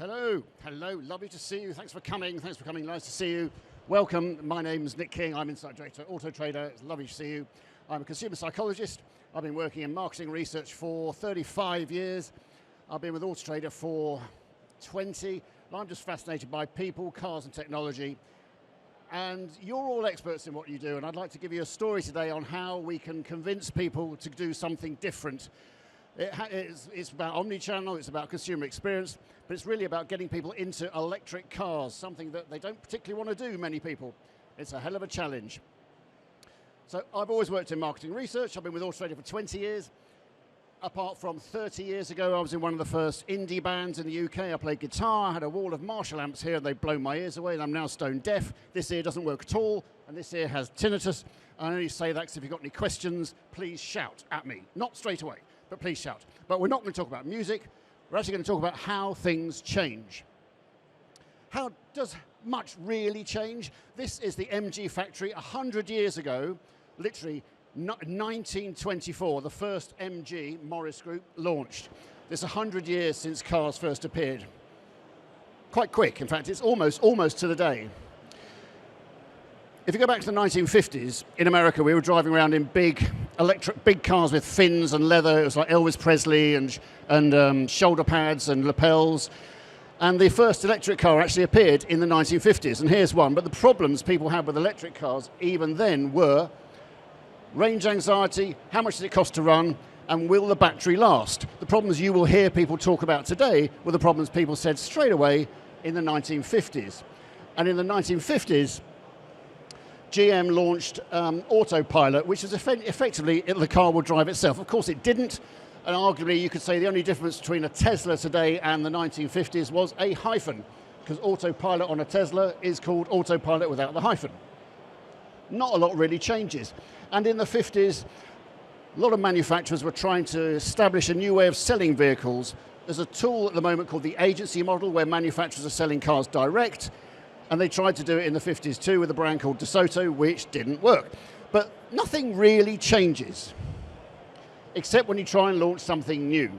Hello, lovely to see you. Thanks for coming, nice to see you. Welcome, my name's Nick King, I'm Insight Director at AutoTrader. It's lovely to see you. I'm a consumer psychologist. I've been working in marketing research for 35 years. I've been with AutoTrader for 20. I'm just fascinated by people, cars and technology. And you're all experts in what you do, and I'd like to give you a story today on how we can convince people to do something different. It's about omni-channel, it's about consumer experience, but it's really about getting people into electric cars, something that they don't particularly want to do, many people. It's a hell of a challenge. So I've always worked in marketing research. I've been with AutoTrader for 20 years. Apart from 30 years ago, I was in one of the first indie bands in the UK. I played guitar, I had a wall of Marshall amps here, and they'd blown my ears away, and I'm now stone deaf. This ear doesn't work at all, and this ear has tinnitus. I only say that because if you've got any questions, please shout at me. Not straight away, but please shout. But we're not going to talk about music. We're actually going to talk about how things change. How does much really change? This is the MG factory 100 years ago, literally 1924, the first MG Morris Group launched. It's 100 years since cars first appeared. Quite quick, in fact, it's almost to the day. If you go back to the 1950s, in America, we were driving around in big cars with fins and leather. It was like Elvis Presley and shoulder pads and lapels. And the first electric car actually appeared in the 1950s, and here's one. But the problems people had with electric cars even then were range anxiety, how much does it cost to run, and will the battery last? The problems you will hear people talk about today were the problems people said straight away in the 1950s. And in the 1950s, GM launched autopilot, which is effectively the car will drive itself. Of course it didn't, and arguably you could say the only difference between a Tesla today and the 1950s was a hyphen, because autopilot on a Tesla is called autopilot without the hyphen. Not a lot really changes. And in the 50s, a lot of manufacturers were trying to establish a new way of selling vehicles. There's a tool at the moment called the agency model, where manufacturers are selling cars direct, and they tried to do it in the 50s too with a brand called DeSoto, which didn't work. But nothing really changes, except when you try and launch something new.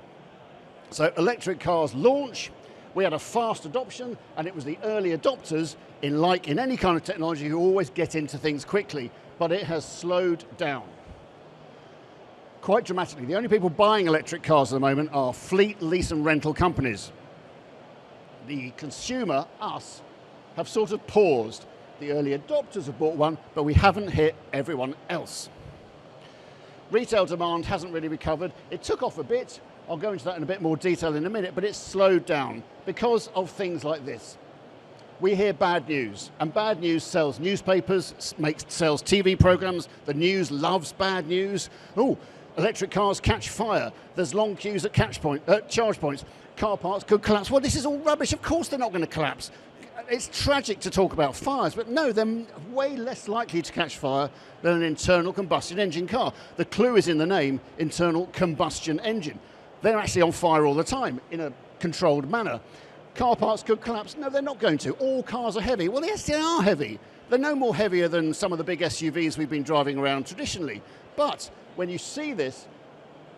So electric cars launch, we had a fast adoption, and it was the early adopters, in any kind of technology, who always get into things quickly, but it has slowed down quite dramatically. The only people buying electric cars at the moment are fleet, lease and rental companies. The consumer, us, have sort of paused. The early adopters have bought one, but we haven't hit everyone else. Retail demand hasn't really recovered. It took off a bit. I'll go into that in a bit more detail in a minute, but it's slowed down because of things like this. We hear bad news, and bad news sells newspapers, sells TV programs. The news loves bad news. Oh, electric cars catch fire. There's long queues at charge points. Car parks could collapse. Well, this is all rubbish. Of course they're not going to collapse. It's tragic to talk about fires, but no, they're way less likely to catch fire than an internal combustion engine car. The clue is in the name, internal combustion engine. They're actually on fire all the time in a controlled manner. Car parks could collapse. No, they're not going to. All cars are heavy. Well, yes, they are heavy. They're no more heavier than some of the big SUVs we've been driving around traditionally. But when you see this,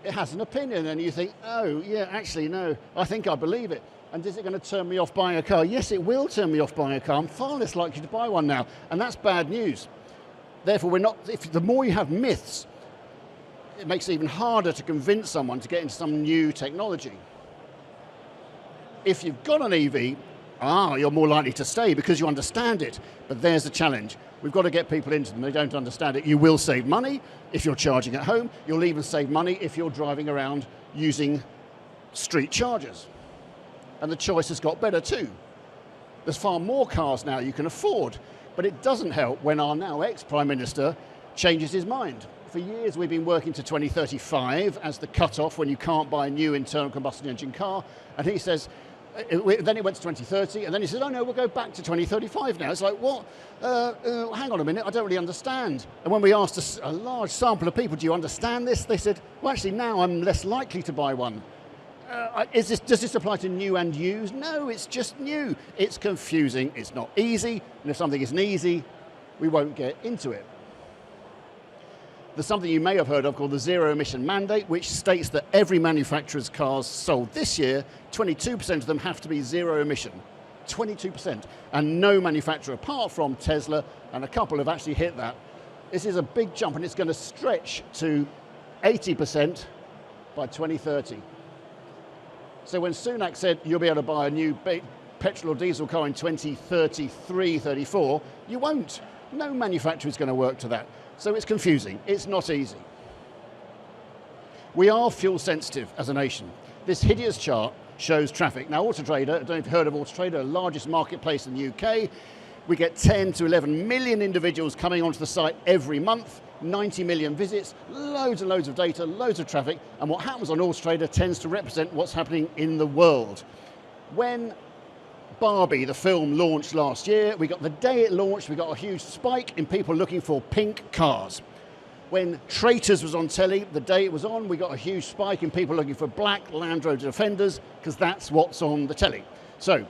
it has an opinion, and you think, oh, yeah, actually, no, I think I believe it. And is it going to turn me off buying a car? Yes, it will turn me off buying a car. I'm far less likely to buy one now, and that's bad news. Therefore, the more you have myths, it makes it even harder to convince someone to get into some new technology. If you've got an EV, you're more likely to stay because you understand it. But there's the challenge. We've got to get people into them. They don't understand it. You will save money if you're charging at home. You'll even save money if you're driving around using street chargers. And the choice has got better too. There's far more cars now you can afford. But it doesn't help when our now ex-Prime Minister changes his mind. For years we've been working to 2035 as the cut-off when you can't buy a new internal combustion engine car. And he says, then it went to 2030, and then he said, oh no, we'll go back to 2035 now. It's like, what? Hang on a minute, I don't really understand. And when we asked a large sample of people, do you understand this? They said, well, actually now I'm less likely to buy one. Does this apply to new and used? No, it's just new. It's confusing, it's not easy, and if something isn't easy, we won't get into it. There's something you may have heard of called the zero emission mandate, which states that every manufacturer's cars sold this year, 22% of them have to be zero emission. 22%. And no manufacturer apart from Tesla, and a couple have actually hit that. This is a big jump, and it's going to stretch to 80% by 2030. So when Sunak said you'll be able to buy a new petrol or diesel car in 2033, 34, you won't. No manufacturer is going to work to that. So it's confusing, it's not easy. We are fuel sensitive as a nation. This hideous chart shows traffic. Now AutoTrader, I don't know if you've heard of AutoTrader, the largest marketplace in the UK. We get 10 to 11 million individuals coming onto the site every month, 90 million visits, loads and loads of data, loads of traffic, and what happens on AutoTrader tends to represent what's happening in the world. When Barbie, the film, launched last year, we got the day it launched, we got a huge spike in people looking for pink cars. When Traitors was on telly, the day it was on, we got a huge spike in people looking for black Land Rover Defenders, because that's what's on the telly. So,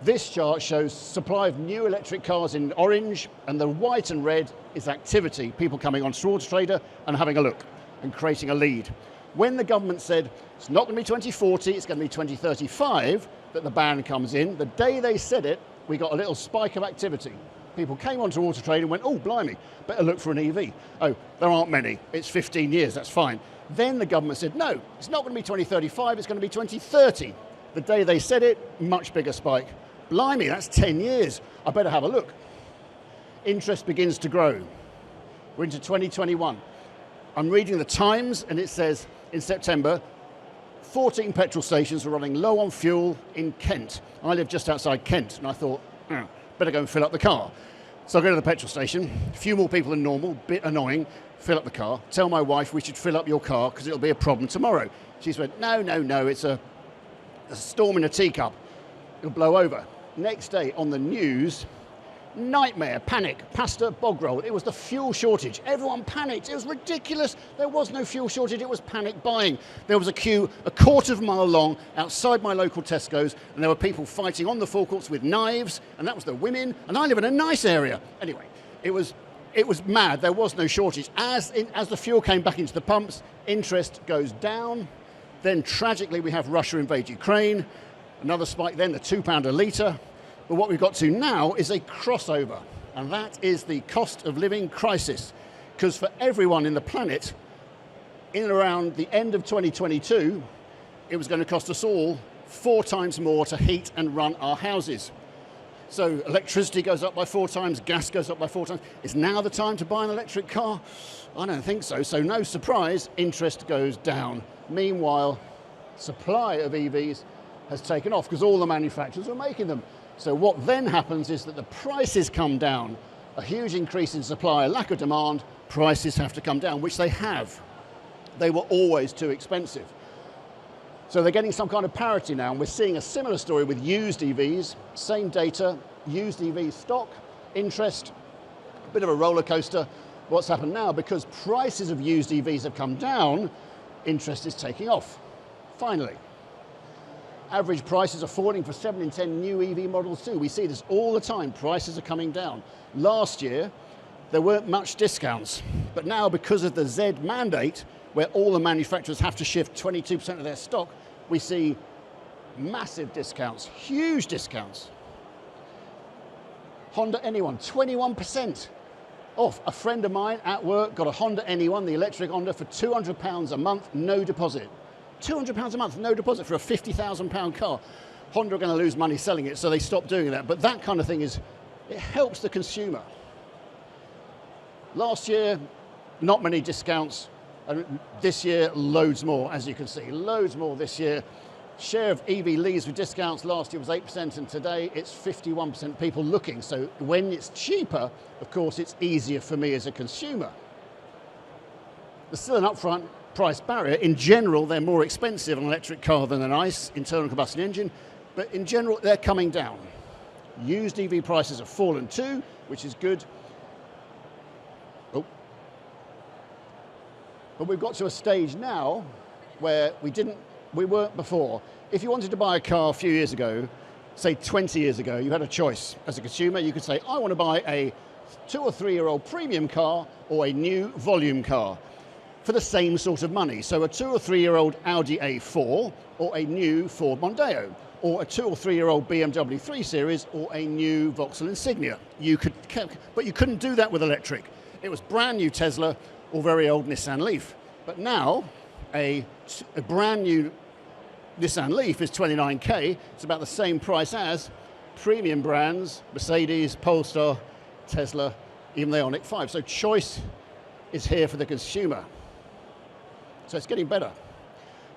this chart shows supply of new electric cars in orange, and the white and red is activity, people coming on AutoTrader and having a look and creating a lead. When the government said it's not going to be 2040, it's going to be 2035 that the ban comes in, the day they said it, we got a little spike of activity. People came onto AutoTrader and went, oh, blimey, better look for an EV. Oh, there aren't many, it's 15 years, that's fine. Then the government said, no, it's not going to be 2035, it's going to be 2030. The day they said it, much bigger spike. Blimey, that's 10 years. I better have a look. Interest begins to grow. We're into 2021. I'm reading the Times, and it says in September, 14 petrol stations were running low on fuel in Kent. I live just outside Kent, and I thought, better go and fill up the car. So I go to the petrol station, a few more people than normal, bit annoying, fill up the car, tell my wife we should fill up your car because it'll be a problem tomorrow. She went, no, it's a storm in a teacup. It'll blow over. Next day on the news, nightmare, panic, pasta, bog roll. It was the fuel shortage. Everyone panicked. It was ridiculous. There was no fuel shortage. It was panic buying. There was a queue a quarter of a mile long outside my local Tesco's, and there were people fighting on the forecourts with knives, and that was the women, and I live in a nice area. Anyway, it was mad. There was no shortage. As the fuel came back into the pumps, interest goes down. Then tragically we have Russia invade Ukraine. Another spike then, the £2 a litre. But what we've got to now is a crossover, and that is the cost of living crisis. Because for everyone in the planet, in and around the end of 2022, it was going to cost us all 4 times more to heat and run our houses. So electricity goes up by 4 times, gas goes up by 4 times. Is now the time to buy an electric car? I don't think so. So no surprise, interest goes down. Meanwhile, supply of EVs has taken off because all the manufacturers are making them. So what then happens is that the prices come down. A huge increase in supply, a lack of demand, prices have to come down, which they have. They were always too expensive. So they're getting some kind of parity now, and we're seeing a similar story with used EVs, same data, used EV stock, interest, a bit of a roller coaster. What's happened now, because prices of used EVs have come down, interest is taking off, finally. Average prices are falling for 7 in 10 new EV models too. We see this all the time, prices are coming down. Last year, there weren't much discounts, but now because of the Z mandate, where all the manufacturers have to shift 22% of their stock, we see massive discounts, huge discounts. Honda Anyone, 21% off. A friend of mine at work got a Honda Anyone, the electric Honda, for £200 a month, no deposit. £200 a month, no deposit for a £50,000 car. Honda are going to lose money selling it, so they stopped doing that. But that kind of thing it helps the consumer. Last year, not many discounts. And this year, loads more, as you can see. Loads more this year. Share of EV leads with discounts last year was 8%, and today it's 51% people looking. So when it's cheaper, of course, it's easier for me as a consumer. There's still an upfront price barrier. In general, they're more expensive an electric car than an ICE, internal combustion engine, but in general, they're coming down. Used EV prices have fallen too, which is good. But we've got to a stage now where we weren't before. If you wanted to buy a car a few years ago, say 20 years ago, you had a choice. As a consumer, you could say, I want to buy a 2 or 3 year old premium car or a new volume car for the same sort of money. So a 2 or 3 year old Audi A4 or a new Ford Mondeo, or a 2 or 3 year old BMW 3 Series or a new Vauxhall Insignia. But you couldn't do that with electric. It was brand new Tesla or very old Nissan Leaf. But now a brand new Nissan Leaf is 29k. It's about the same price as premium brands, Mercedes, Polestar, Tesla, even the Ioniq 5. So choice is here for the consumer. So it's getting better.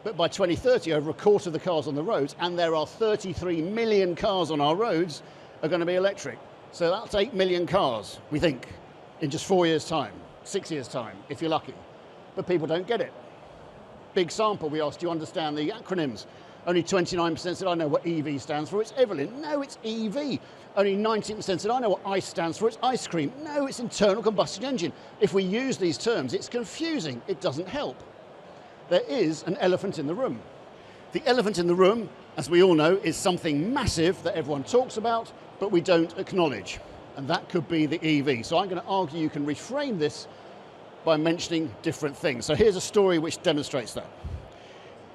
But by 2030, over a quarter of the cars on the roads, and there are 33 million cars on our roads, are going to be electric. So that's 8 million cars, we think, in just 4 years' time, 6 years' time, if you're lucky. But people don't get it. Big sample, we asked, do you understand the acronyms? Only 29% said, I know what EV stands for, it's Evelyn. No, it's EV. Only 19% said, I know what ICE stands for, it's ice cream. No, it's internal combustion engine. If we use these terms, it's confusing, it doesn't help. There is an elephant in the room. The elephant in the room, as we all know, is something massive that everyone talks about, but we don't acknowledge. And that could be the EV. So I'm going to argue you can reframe this by mentioning different things. So here's a story which demonstrates that.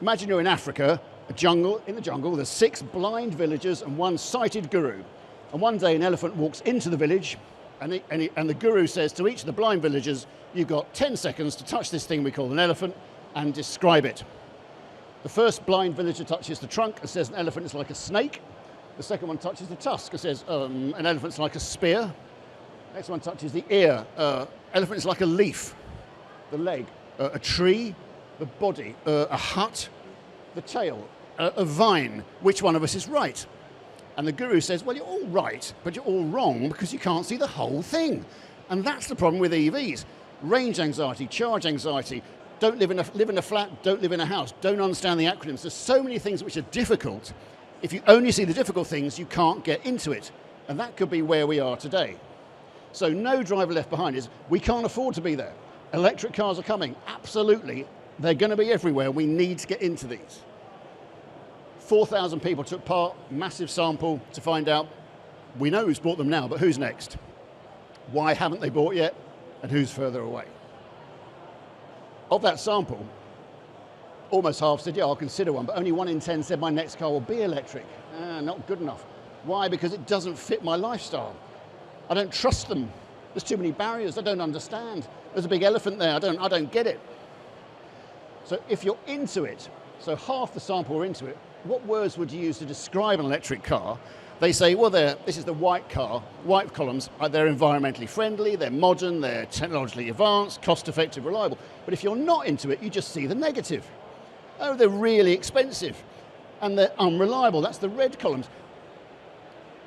Imagine you're in Africa, in the jungle, there's 6 blind villagers and 1 sighted guru. And one day an elephant walks into the village and the guru says to each of the blind villagers, you've got 10 seconds to touch this thing we call an elephant and describe it. The first blind villager touches the trunk and says an elephant is like a snake. The second one touches the tusk and says an elephant's like a spear. Next one touches the ear. Elephant is like a leaf. The leg, a tree. The body, a hut. The tail, a vine. Which one of us is right? And the guru says, well, you're all right, but you're all wrong because you can't see the whole thing. And that's the problem with EVs. Range anxiety, charge anxiety. Don't live in a flat, don't live in a house, don't understand the acronyms. There's so many things which are difficult. If you only see the difficult things, you can't get into it. And that could be where we are today. So no driver left behind is, we can't afford to be there. Electric cars are coming, absolutely. They're going to be everywhere. We need to get into these. 4,000 people took part, massive sample to find out. We know who's bought them now, but who's next? Why haven't they bought yet? And who's further away? Of that sample, almost half said, yeah, I'll consider one, but only 1 in 10 said my next car will be electric. Not good enough. Why? Because it doesn't fit my lifestyle. I don't trust them. There's too many barriers. I don't understand. There's a big elephant there. I don't get it. So if you're into it, so half the sample are into it, what words would you use to describe an electric car? They say, well, this is the white car. White columns, they're environmentally friendly, they're modern, they're technologically advanced, cost-effective, reliable. But if you're not into it, you just see the negative. Oh, they're really expensive and they're unreliable. That's the red columns.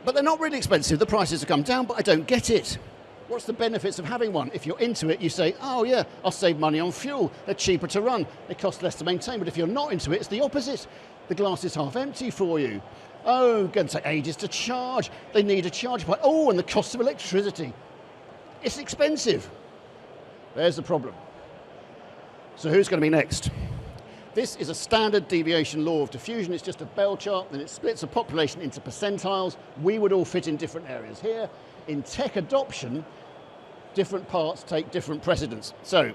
But they're not really expensive. The prices have come down, but I don't get it. What's the benefits of having one? If you're into it, you say, oh yeah, I'll save money on fuel. They're cheaper to run. They cost less to maintain. But if you're not into it, it's the opposite. The glass is half empty for you. Oh, going to take ages to charge. They need a charge point. Oh, and the cost of electricity. It's expensive. There's the problem. So who's going to be next? This is a standard deviation law of diffusion. It's just a bell chart, then it splits a population into percentiles. We would all fit in different areas here. In tech adoption, different parts take different precedence. So,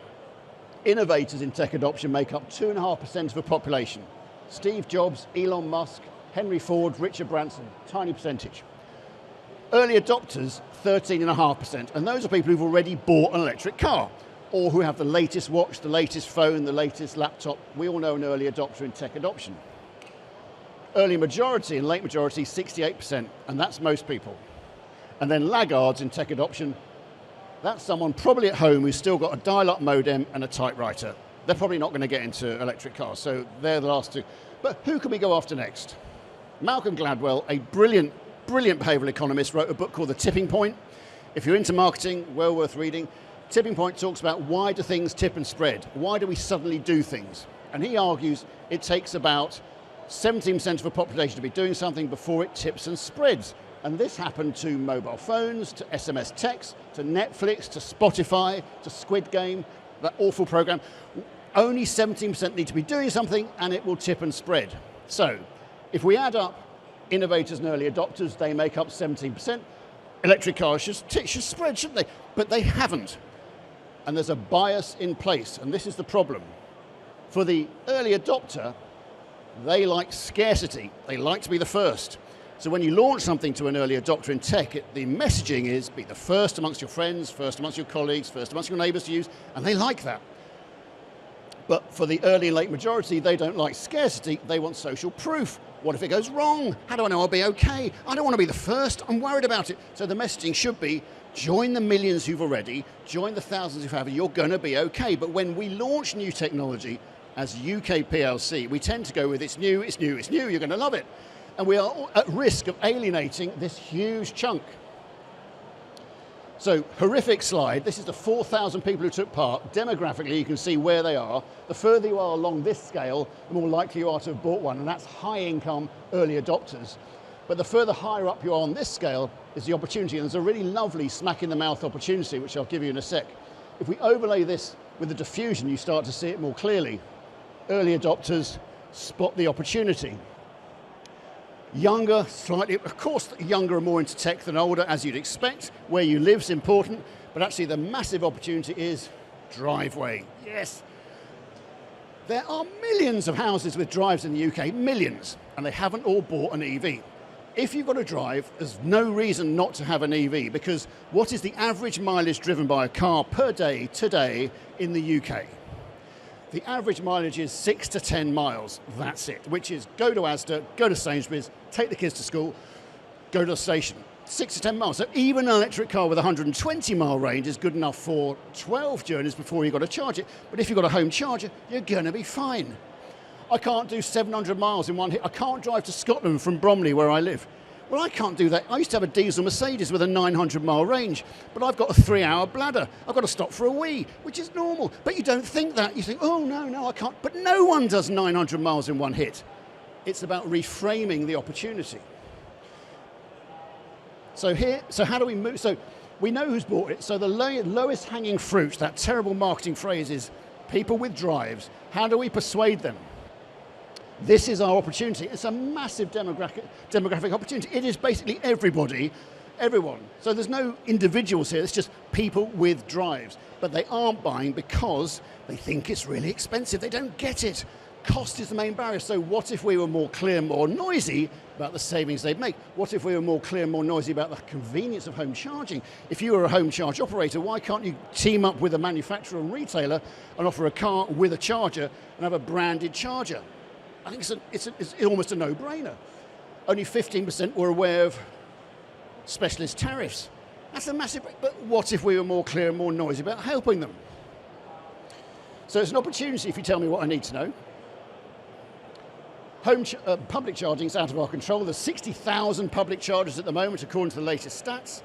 innovators in tech adoption make up 2.5% of a population. Steve Jobs, Elon Musk, Henry Ford, Richard Branson, tiny percentage. Early adopters, 13.5%, and those are people who've already bought an electric car, or who have the latest watch, the latest phone, the latest laptop. We all know an early adopter in tech adoption. Early majority and late majority, 68%, and that's most people. And then laggards in tech adoption, that's someone probably at home who's still got a dial-up modem and a typewriter. They're probably not going to get into electric cars, so they're the last two. But who can we go after next? Malcolm Gladwell, a brilliant behavioural economist, wrote a book called The Tipping Point. If you're into marketing, well worth reading. Tipping Point talks about why do things tip and spread? Why do we suddenly do things? And he argues it takes about 17% of a population to be doing something before it tips and spreads. And this happened to mobile phones, to SMS text, to Netflix, to Spotify, to Squid Game, that awful program. Only 17% need to be doing something and it will tip and spread. So if we add up innovators and early adopters, they make up 17%. electric cars should spread, shouldn't they? But they haven't. And there's a bias in place, and this is the problem. For the early adopter, they like scarcity. They like to be the first. So when you launch something to an early adopter in tech, the messaging is be the first amongst your friends, first amongst your colleagues, first amongst your neighbors to use, and they like that. But for the early and late majority, they don't like scarcity, they want social proof. What if it goes wrong? How do I know I'll be okay? I don't want to be the first, I'm worried about it. So the messaging should be, join the millions who've already, join the thousands who haven't, you're going to be okay. But when we launch new technology as UK PLC, we tend to go with it's new, it's new, it's new, you're going to love it. And we are at risk of alienating this huge chunk. So, horrific slide. This is the 4,000 people who took part. Demographically, you can see where they are. The further you are along this scale, the more likely you are to have bought one, and that's high-income early adopters. But the further higher up you are on this scale is the opportunity, and there's a really lovely smack-in-the-mouth opportunity, which I'll give you in a sec. If we overlay this with the diffusion, you start to see it more clearly. Early adopters spot the opportunity. Younger, slightly, of course, younger are more into tech than older, as you'd expect. Where you live is important, but actually the massive opportunity is driveway. Yes. There are millions of houses with drives in the UK, millions, and they haven't all bought an EV. If you've got a drive, there's no reason not to have an EV, because what is the average mileage driven by a car per day today in the UK? The average mileage is 6 to 10 miles, that's it, which is go to Asda, go to Sainsbury's, take the kids to school, go to the station. 6 to 10 miles. So even an electric car with a 120-mile range is good enough for 12 journeys before you've got to charge it. But if you've got a home charger, you're going to be fine. I can't do 700 miles in one hit. I can't drive to Scotland from Bromley, where I live. Well, I can't do that. I used to have a diesel Mercedes with a 900-mile range, but I've got a 3-hour bladder. I've got to stop for a wee, which is normal. But you don't think that. You think, oh, no, I can't. But no one does 900 miles in one hit. It's about reframing the opportunity. So how do we move? So we know who's bought it. So the lowest hanging fruit, that terrible marketing phrase, is people with drives. How do we persuade them? This is our opportunity. It's a massive demographic opportunity. It is basically everybody, everyone. So there's no individuals here, it's just people with drives. But they aren't buying because they think it's really expensive. They don't get it. Cost is the main barrier. So what if we were more clear, more noisy about the savings they'd make? What if we were more clear, more noisy about the convenience of home charging? If you were a home charge operator, why can't you team up with a manufacturer and retailer and offer a car with a charger and have a branded charger? I think it's almost a no-brainer. Only 15% were aware of specialist tariffs. That's a massive, but what if we were more clear and more noisy about helping them? So it's an opportunity if you tell me what I need to know. Public charging is out of our control. There's 60,000 public chargers at the moment, according to the latest stats.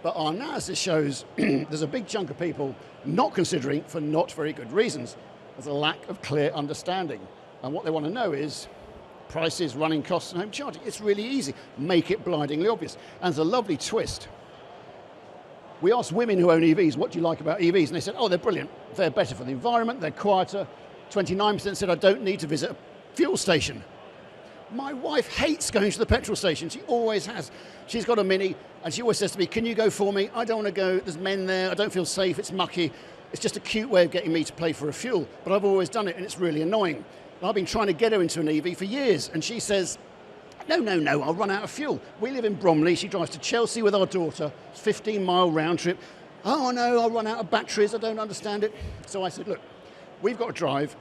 But our analysis shows there's a big chunk of people not considering for not very good reasons. There's a lack of clear understanding. And what they want to know is prices, running costs, and home charging. It's really easy. Make it blindingly obvious. And there's a lovely twist. We asked women who own EVs, what do you like about EVs? And they said, oh, they're brilliant. They're better for the environment. They're quieter. 29% said, I don't need to visit a fuel station. My wife hates going to the petrol station. She always has. She's got a Mini, and she always says to me, can you go for me? I don't want to go. There's men there. I don't feel safe. It's mucky. It's just a cute way of getting me to pay for a fuel. But I've always done it, and it's really annoying. I've been trying to get her into an EV for years, and she says, no, I'll run out of fuel. We live in Bromley. She drives to Chelsea with our daughter. It's a 15-mile round trip. Oh, no, I'll run out of batteries. I don't understand it. So I said, look, we've got a drive.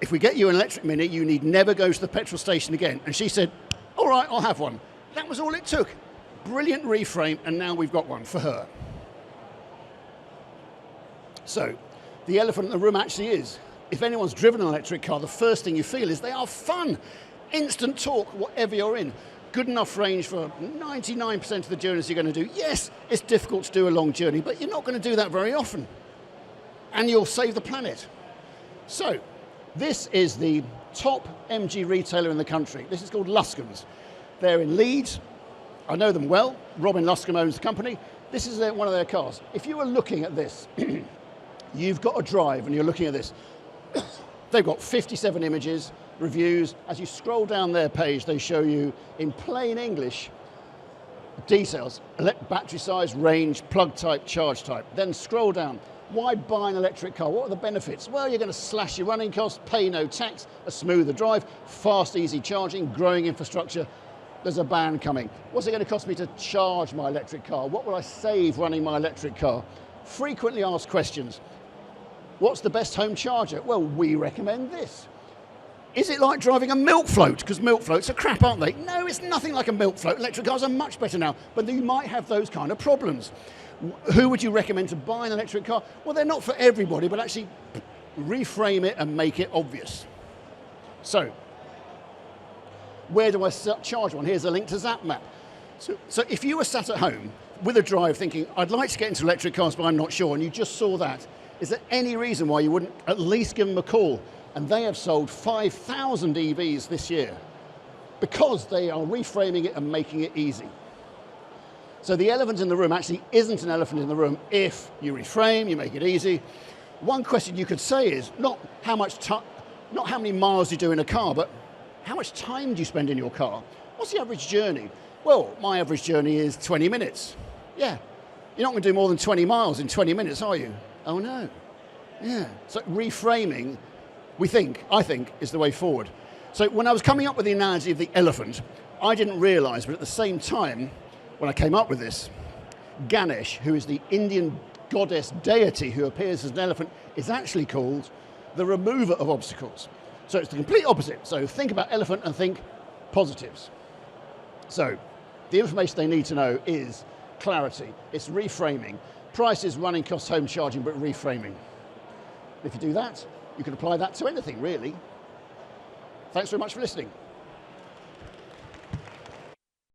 If we get you an electric Mini, you need never go to the petrol station again. And she said, all right, I'll have one. That was all it took. Brilliant reframe, and now we've got one for her. So the elephant in the room actually is, if anyone's driven an electric car, the first thing you feel is they are fun. Instant torque, whatever you're in. Good enough range for 99% of the journeys you're going to do. Yes, it's difficult to do a long journey, but you're not going to do that very often. And you'll save the planet. So, this is the top MG retailer in the country. This is called Luscombe's. They're in Leeds. I know them well. Robin Luscombe owns the company. This is one of their cars. If you were looking at this, you've got a drive and you're looking at this. They've got 57 images, reviews. As you scroll down their page, they show you in plain English Details, battery size, range, plug type, charge type. Then scroll down. Why buy an electric car? What are the benefits? Well, you're going to slash your running costs, pay no tax, a smoother drive, fast, easy charging, growing infrastructure. There's a ban coming. What's it going to cost me to charge my electric car? What will I save running my electric car? Frequently asked questions. What's the best home charger? Well, we recommend this. Is it like driving a milk float? Because milk floats are crap, aren't they? No, it's nothing like a milk float. Electric cars are much better now, but you might have those kind of problems. Who would you recommend to buy an electric car? Well, they're not for everybody, but actually reframe it and make it obvious. So, where do I charge one? Here's a link to ZapMap. So if you were sat at home with a drive thinking, I'd like to get into electric cars, but I'm not sure, and you just saw that, is there any reason why you wouldn't at least give them a call? And they have sold 5,000 EVs this year because they are reframing it and making it easy. So the elephant in the room actually isn't an elephant in the room if you reframe, you make it easy. One question you could say is not how many miles you do in a car, but how much time do you spend in your car? What's the average journey? Well, my average journey is 20 minutes. Yeah, you're not going to do more than 20 miles in 20 minutes, are you? Oh no. Yeah. So reframing, I think, is the way forward. So when I was coming up with the analogy of the elephant, I didn't realize, but at the same time, when I came up with this, Ganesh, who is the Indian goddess deity who appears as an elephant, is actually called the remover of obstacles. So it's the complete opposite. So think about elephant and think positives. So the information they need to know is clarity. It's reframing. Prices, running costs, home charging, but reframing. If you do that, you can apply that to anything, really. Thanks very much for listening.